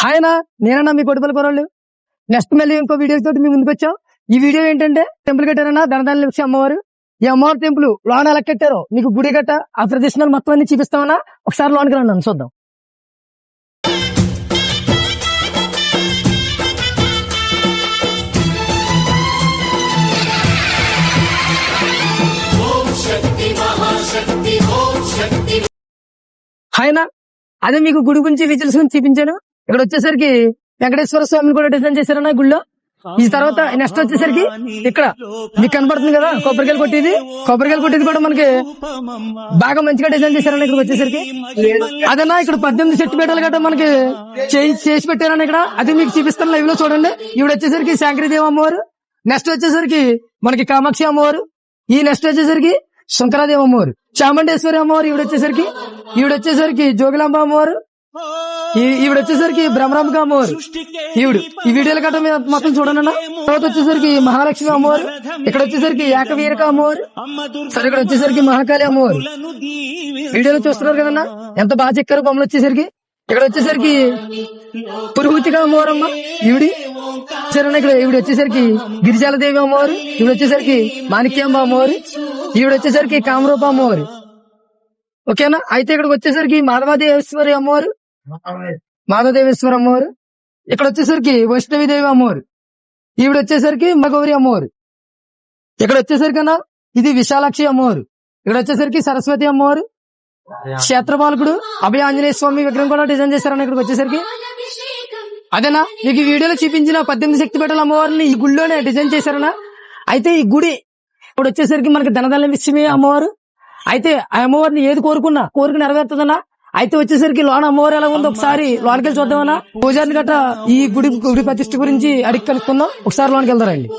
హాయనా, నేనన్నా మీ కొడుపల్లి కుర్రోళ్ళు. నెక్స్ట్ మళ్ళీ ఇంకో వీడియో తోటి మీ ముందుకు వచ్చాం. ఈ వీడియో ఏంటంటే టెంపుల్ కట్టారన్నా ధనదాని లక్ష్మి అమ్మవారు. ఈ అమ్మవారి టెంపుల్ లోన ఎలా కట్టారో మీకు గుడి గట్ట ఆ ప్రదర్శనలు మొత్తం అన్ని చూపిస్తామన్నా. ఒకసారి లోనికి రండి చూద్దాం. హాయనా, అదే మీకు గుడి గురించి విజిల్స్ గురించి చూపించాను. ఇక్కడ వచ్చేసరికి వెంకటేశ్వర స్వామిని కూడా డిజైన్ చేశారన్న గుడిలో. ఈ తర్వాత నెక్స్ట్ వచ్చేసరికి ఇక్కడ మీకు కనబడుతుంది కదా కొబ్బరికాయలు కొట్టేది కూడా మనకి బాగా మంచిగా డిజైన్ చేశారన్న. ఇక్కడికి వచ్చేసరికి అదన్నా ఇక్కడ 18 చెట్టు పీటలు గట్రా మనకి చేసి పెట్టారన్న. ఇక్కడ అది మీకు చూపిస్తాను లైవ్ లో చూడండి. ఇవిడ వచ్చేసరికి శాంకరీదేవి అమ్మవారు, నెక్స్ట్ వచ్చేసరికి మనకి కామాక్షి అమ్మవారు, ఈ నెక్స్ట్ వచ్చేసరికి శంకరాదేవి అమ్మవారు, చాముండేశ్వరి అమ్మవారు, ఈవిడొచ్చేసరికి జోగులాంబ అమ్మవారు, ఈవిడొచ్చేసరికి బ్రహ్మరాంబిక అమ్మవారు. ఈవిడు ఈ వీడియోల గట్ట మీద మొత్తం చూడండి అన్న. తర్వాత వచ్చేసరికి మహాలక్ష్మి అమ్మవారు, ఇక్కడ వచ్చేసరికి ఏకవీరక అమ్మవారు, సరే ఇక్కడ వచ్చేసరికి మహాకాళి అమ్మవారు. వీడియోలో చూస్తున్నారు కదన్నా ఎంత బాగా చెక్కారు బొమ్మలు. వచ్చేసరికి ఇక్కడ వచ్చేసరికి పురుహూతిగా అమ్మవారు అమ్మ ఈవిడి సరే. ఇక్కడ ఈవిడ వచ్చేసరికి గిరిజాలదేవి అమ్మవారు, ఈవిడ వచ్చేసరికి మాణిక్యాంబ అమ్మవారు, ఈవిడ వచ్చేసరికి కామరూప అమ్మవారు. ఓకేనా. అయితే ఇక్కడికి వచ్చేసరికి మాధవదేవేశ్వరి అమ్మవారు, ఇక్కడ వచ్చేసరికి వైష్ణవిదేవి అమ్మవారు, ఈవిడ వచ్చేసరికి మగౌరి అమ్మవారు. ఇక్కడ వచ్చేసరికి అన్న ఇది విశాలాక్షి అమ్మవారు, ఇక్కడ వచ్చేసరికి సరస్వతి అమ్మవారు, క్షేత్రపాలకుడు అభయ ఆంజనేయ స్వామి విగ్రహం కూడా డిజైన్ చేశారన్న. ఇక్కడికి వచ్చేసరికి అదేనా మీకు ఈ వీడియోలో చూపించిన 18 శక్తిపీఠాల అమ్మవారిని ఈ గుడిలోనే డిజైన్ చేశారన్న. అయితే ఈ గుడి ఇప్పుడు వచ్చేసరికి మనకి ధనదాని లక్ష్మి అమ్మవారు. అయితే ఆ అమ్మవారిని ఏది కోరిక నెరవేరుతుందన్నా. అయితే వచ్చేసరికి లోన అమ్మవారు ఎలా ఉందో ఒకసారి లోనికి వెళ్ళి చూద్దామన్నా. పూజారిని గట్ట ఈ గుడి ప్రతిష్ఠ గురించి అడిగి కనుక్కుందాం. ఒకసారి లోనికి వెళ్తారండి.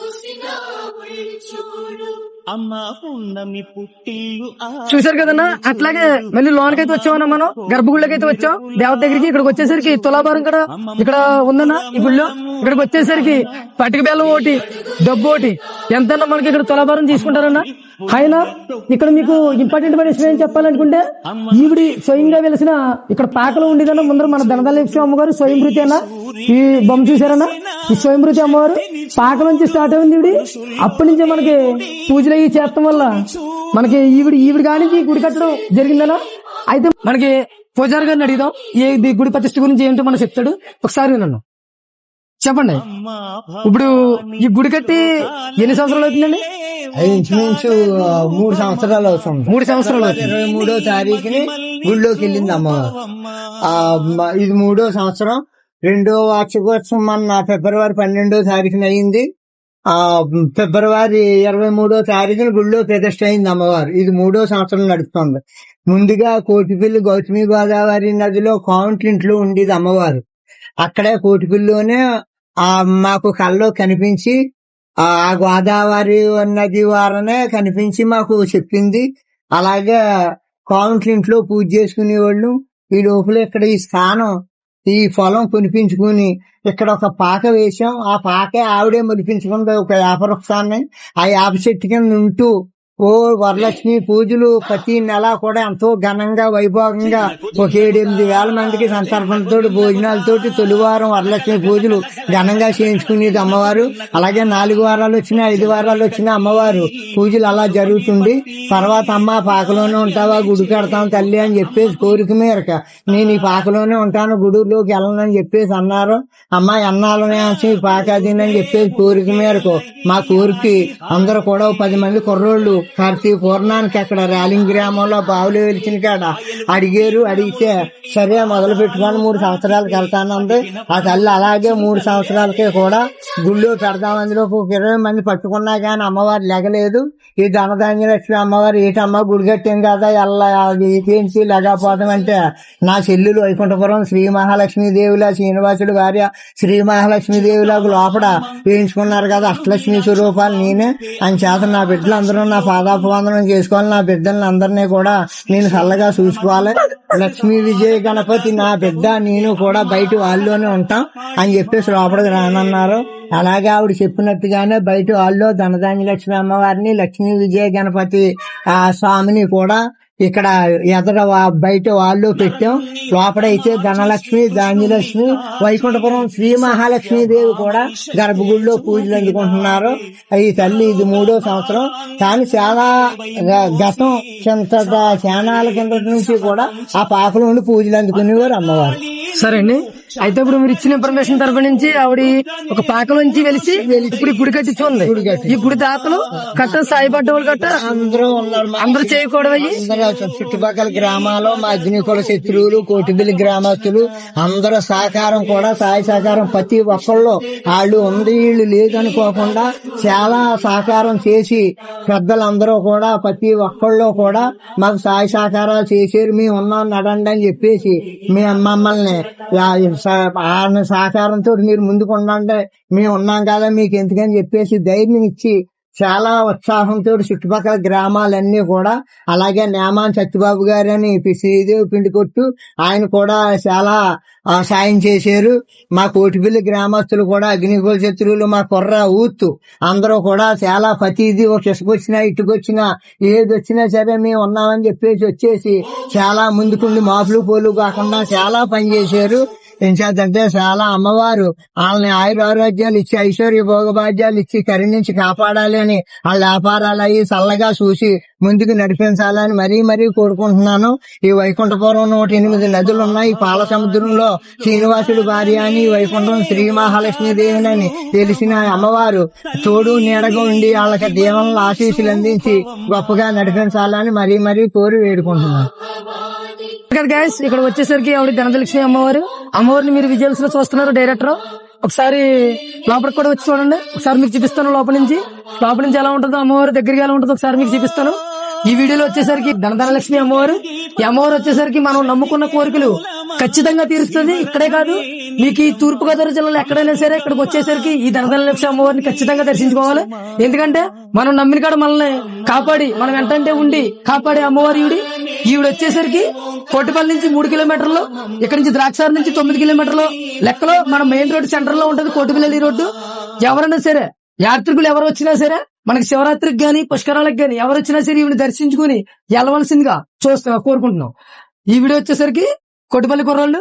చూసారు కదన్నా. అట్లాగే మళ్ళీ లోనకైతే వచ్చామన్నా. మనం గర్భగుడిలోకి అయితే వచ్చాం దేవత దగ్గరికి. ఇక్కడికి వచ్చేసరికి తులాభారం కూడా ఇక్కడ ఉందన్నా ఈ గుడిలో. ఇక్కడికి వచ్చేసరికి పటిక బెల్లం ఒకటి, డబ్బు ఒకటి, ఎంతన్నా మనకి ఇక్కడ తులాభారం తీసుకుంటారన్నా. అయినా ఇక్కడ మీకు ఇంపార్టెంట్ విషయం ఏం చెప్పాలనుకుంటే ఈవిడి స్వయంగా వెలిసిన ఇక్కడ పాకలో ఉండేదన్నా. ముందర మన ధనదాని లక్ష్మి అమ్మగారు స్వయంభృతి అన్న. ఈ బొమ్మ చూసారన్నా, ఈ స్వయంభృతి అమ్మవారు పాక నుంచి స్టార్ట్ అయింది ఈవిడి. అప్పటి నుంచే మనకి పూజలు అయ్యి చేస్తాం వల్ల మనకి ఈవిడి కానీ గుడి కట్టడం జరిగిందన్నా. అయితే మనకి పూజారి గారిని అడిగిదాం ఈ గుడి ప్రతిష్ఠ గురించి ఏంటో మనం చెప్తాడు. ఒకసారి నన్ను చెప్పండి. ఇప్పుడు ఈ గుడి కట్టి ఎన్ని సంవత్సరాలు అవుతుందండి? ఇంచుమించు 3 సంవత్సరాలు అవుతుంది. 3 సంవత్సరాలు. 23వ తారీఖుని గుళ్ళోకి వెళ్ళింది అమ్మవారు. ఇది 3వ సంవత్సరం. 2వ వార్షికోత్సవం మన ఫిబ్రవరి 12వ తారీఖున అయింది. ఫిబ్రవరి 23వ తారీఖున గుళ్ళో ప్రతిష్ఠ అయింది అమ్మవారు. ఇది 3వ సంవత్సరం నడుస్తుంది. ముందుగా కోటిపల్లి గౌతమి గోదావరి నదిలో కాంట్లింట్లో ఉండేది అమ్మవారు. అక్కడే కోటిపల్లిలోనే మాకు కల్లో కనిపించి ఆ గోదావరి నది వారనే కనిపించి మాకు చెప్పింది. అలాగే కాంట్లింట్లో పూజ చేసుకునేవాళ్ళు. ఈ లోపల ఇక్కడ ఈ స్థానం ఈ పొలం కొనిపించుకుని ఇక్కడ ఒక పాక వేశాం. ఆ పాకే ఆవిడే మొలిపించుకుంది ఒక యాప వృక్షాన్ని. ఆ యాప చెట్టు కింద ఉంటూ వరలక్ష్మి పూజలు ప్రతి నెల కూడా ఎంతో ఘనంగా వైభోగంగా ఒక 7-8 వేల మందికి సంతర్పణతో భోజనాలతోటి తొలివారం వరలక్ష్మి పూజలు ఘనంగా చేయించుకునేది అమ్మవారు. అలాగే 4 వారాలు వచ్చినా 5 వారాలు వచ్చినా అమ్మవారు పూజలు అలా జరుగుతుంది. తర్వాత అమ్మ పాకలోనే ఉంటావా, గుడి కడతాం తల్లి అని చెప్పేసి కోరిక మేరక నేను ఈ పాకలోనే ఉంటాను, గుడిలోకి వెళ్ళనని చెప్పేసి అన్నారు. అమ్మాయి అన్నాలనే ఈ పాక అదినని చెప్పేసి కోరిక మేరకు మా కోరిక అందరూ కూడా 10 మంది కుర్రోళ్ళు కార్తీక పూర్ణానికి అక్కడ ర్యాలింగ్ గ్రామంలో బావులు వెలిచిన కాడ అడిగారు. అడిగితే సరే మొదలు పెట్టుకొని 3 సంవత్సరాలకు వెళ్తానంది. ఆ తల్లి అలాగే 3 సంవత్సరాలకే కూడా గుళ్ళో పెడదాం. అందులో 20 మంది పట్టుకున్నా కానీ అమ్మవారు లెగలేదు. ఈ ధనధాన్య లక్ష్మి అమ్మవారు ఏటమ్మా గుడి కట్టాం కదా ఏంటి లెగపోతాం అంటే నా చెల్లెలు వైకుంఠపురం శ్రీ మహాలక్ష్మీదేవిలా శ్రీనివాసుడు భార్య శ్రీ మహాలక్ష్మీదేవిలాగా లోపల వేయించుకున్నారు కదా అష్టలక్ష్మి స్వరూపాలు నేనే. అని చేత నా బిడ్డలందరూ నా పాదాపవందనం చేసుకోవాలి. నా బిడ్డలను అందరినీ కూడా నేను చల్లగా చూసుకోవాలి. లక్ష్మీ విజయ గణపతి నా బిడ్డ నేను కూడా బయట వాళ్ళలోనే ఉంటాం అని చెప్పేసి లోపలికి రానన్నారు. అలాగే ఆవిడ చెప్పినట్టుగానే బయట వాళ్ళు ధనధాన్య లక్ష్మి అమ్మవారిని లక్ష్మీ విజయ గణపతి స్వామిని కూడా ఇక్కడ ఎదర బయట వాళ్ళు పెట్టాం. లోపడైతే ధనలక్ష్మి, ధాన్యలక్ష్మి, వైకుంఠపురం శ్రీ మహాలక్ష్మి దేవి కూడా గర్భగుడిలో పూజలు అందుకుంటున్నారు. ఈ తల్లి ఇది 3వ సంవత్సరం. కానీ చాలా గతం శానాల కింద నుంచి కూడా ఆ పాకలో ఉండి పూజలు అందుకునేవారు అమ్మవారు. సరే అండి, అయితే ఇప్పుడు మీరు ఇచ్చిన ఇన్ఫర్మేషన్ తరపు నుంచి ఆవిడ ఒక పాకలోంచి వెలిసి ఇప్పుడు గుడి కట్టించుకుంది. ఈ గుడి దాతలు కట్ట సాయిపడ్డ వాళ్ళు కట్ట అందరూ ఉన్నారు. అందరూ చేయకూడదు. చుట్టుపక్కల గ్రామాలు మా అగ్నికుల శత్రువులు, కోటిబిల్లి గ్రామస్తులు అందరూ సహకారం కూడా, సాయి సహకారం ప్రతి ఒక్కళ్ళు వాళ్ళు ఉంది వీళ్ళు లేదనుకోకుండా చాలా సహకారం చేసి పెద్దలందరూ కూడా ప్రతి ఒక్కళ్ళు కూడా మాకు సాయి సహకారాలు చేశారు. మేము ఉన్నాం నడండి అని చెప్పేసి మమ్మల్ని సహకారంతో మీరు ముందుకు ఉండండి, మేము ఉన్నాం కదా మీకు ఎందుకని చెప్పేసి ధైర్యం ఇచ్చి చాలా ఉత్సాహంతో చుట్టుపక్కల గ్రామాలన్నీ కూడా, అలాగే నేమాన్ సత్యబాబు గారు అని శ్రీదేవి పిండి కొట్టు ఆయన కూడా చాలా సాయం చేశారు. మా కోటిపల్లి గ్రామస్తులు కూడా అగ్నికుల శత్రువులు, మా కుర్ర ఊత్తు అందరూ కూడా చాలా ప్రతిదీ ఒక ఇసుకొచ్చినా ఇటుకొచ్చినా ఏది వచ్చినా సరే మేము ఉన్నామని చెప్పేసి వచ్చేసి చాలా ముందుకుండి మాపులు పోలు కాకుండా చాలా పనిచేశారు. ఎంచేతంటే చాలా అమ్మవారు వాళ్ళని ఆయురారోగ్యాలు ఇచ్చి ఐశ్వర్య భోగభాగ్యాలు ఇచ్చి కరుణించి కాపాడాలి అని వాళ్ళ వ్యాపారాలు అయ్యి చల్లగా చూసి ముందుకు నడిపించాలని మరీ కోరుకుంటున్నాను. ఈ వైకుంఠపురం 108 నదులు ఉన్నాయి. పాల సముద్రంలో శ్రీనివాసుడి భార్య అని వైకుంఠం శ్రీ మహాలక్ష్మి దేవిని తెలిసిన అమ్మవారు తోడు నీడగా ఉండి వాళ్ళకి దీవెనలు ఆశీస్సులు అందించి గొప్పగా నడిపించాలని మరీ కోరి వేడుకుంటున్నాను. ఇక్కడ వచ్చేసరికి ఆవిడ ధనలక్ష్మి అమ్మవారిని మీరు విజువల్స్ లో చూస్తున్నారు. డైరెక్టర్ ఒకసారి లోపలికి కూడా వచ్చి చూడండి. ఒకసారి మీకు చూపిస్తాను లోపల నుంచి ఎలా ఉంటుందో, అమ్మవారి దగ్గరికి ఎలా ఉంటుందో ఒకసారి మీకు చూపిస్తాను. ఈ వీడియోలో వచ్చేసరికి ధనలక్ష్మి అమ్మవారు. ఈ అమ్మవారు వచ్చేసరికి మనం నమ్ముకున్న కోరికలు ఖచ్చితంగా తీరుస్తుంది. ఇక్కడే కాదు, మీకు ఈ తూర్పు గోదావరి జిల్లాలో ఎక్కడైనా సరే ఇక్కడికి వచ్చేసరికి ఈ ధనలక్ష్మి అమ్మవారిని ఖచ్చితంగా దర్శించుకోవాలి. ఎందుకంటే మనం నమ్మిన కాడ మనల్ని కాపాడి మనం వెంటంటే ఉండి కాపాడే అమ్మవారి ఈవిడ వచ్చేసరికి కోటిపల్లి నుంచి 3 కిలోమీటర్లు, ఇక్కడ నుంచి ద్రాక్షారం నుంచి 9 కిలోమీటర్లు లెక్కలో మన మెయిన్ రోడ్ సెంటర్ లో ఉంటది కోటిపల్లి రోడ్డు. ఎవరైనా సరే యాత్రికులు ఎవరు వచ్చినా సరే మనకి శివరాత్రికి గాని పుష్కరాలకు గాని ఎవరు వచ్చినా సరే ఈవిని దర్శించుకుని వెళ్ళవలసిందిగా కోరుకుంటున్నాం. ఈ వీడియో వచ్చేసరికి కోటిపల్లి కుర్రోళ్ళు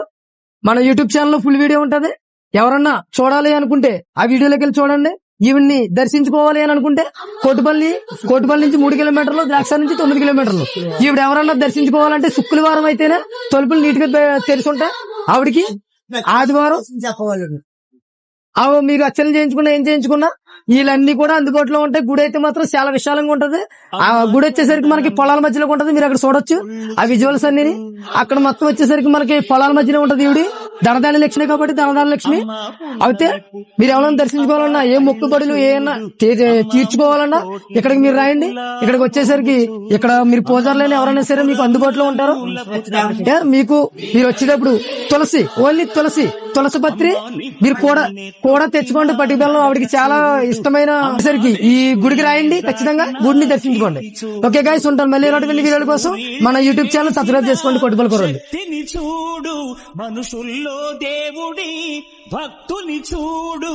మన యూట్యూబ్ ఛానల్ లో ఫుల్ వీడియో ఉంటది. ఎవరన్నా చూడాలి అనుకుంటే ఆ వీడియోలోకి వెళ్ళి చూడండి. ఈవిడ్ని దర్శించుకోవాలి అని అనుకుంటే కోటిపల్లి నుంచి 3 కిలోమీటర్లు, ద్రాక్ష నుంచి 9 కిలోమీటర్లు. ఈవిడ ఎవరన్నా దర్శించుకోవాలంటే శుక్రవారం అయితేనే తలుపులు నీట్ గా తెరిచి ఉంటాయి. ఆవిడికి ఆదివారం చెప్పవాలి మీరు అర్చన చేయించుకున్నా ఏం చేయించుకున్నా వీళ్ళన్నీ కూడా అందుబాటులో ఉంటాయి. గుడి అయితే మాత్రం చాలా విశాలంగా ఉంటది. ఆ గుడి వచ్చేసరికి మనకి పొలాల మధ్యలో ఉంటది. మీరు అక్కడ చూడొచ్చు ఆ విజువల్స్ అన్ని. అక్కడ మొత్తం వచ్చేసరికి మనకి పొలాల మధ్యలో ఉంటది. ఈవిడి ధనధాన్య లక్ష్మి కాబట్టి ధనధాన్య లక్ష్మి. అయితే మీరు ఎవరైనా దర్శించుకోవాలన్నా ఏ మొక్కుబడులు ఏమన్నా తీర్చుకోవాలన్నా ఇక్కడికి మీరు రాయండి. ఇక్కడికి వచ్చేసరికి ఇక్కడ మీరు పూజారులైనా ఎవరైనా సరే మీకు అందుబాటులో ఉంటారు. మీరు వచ్చేటప్పుడు ఓన్లీ తులసి పత్రి మీరు కూడా తెచ్చుకోండి. పట్టి బెల్లం ఆవిడికి చాలా ఇష్టమైన సరికి ఈ గుడికి రాయండి. ఖచ్చితంగా గుడిని దర్శించుకోండి. ఓకే గైస్, ఉంటాను మళ్ళీ ఇలాంటి వీడియోల కోసం మన యూట్యూబ్ ఛానల్ సబ్స్క్రైబ్ చేసుకోండి. కోటిపల్లి కుర్రోళ్ళు చూడు మనుషుల్లో దేవుడి భక్తుని చూడు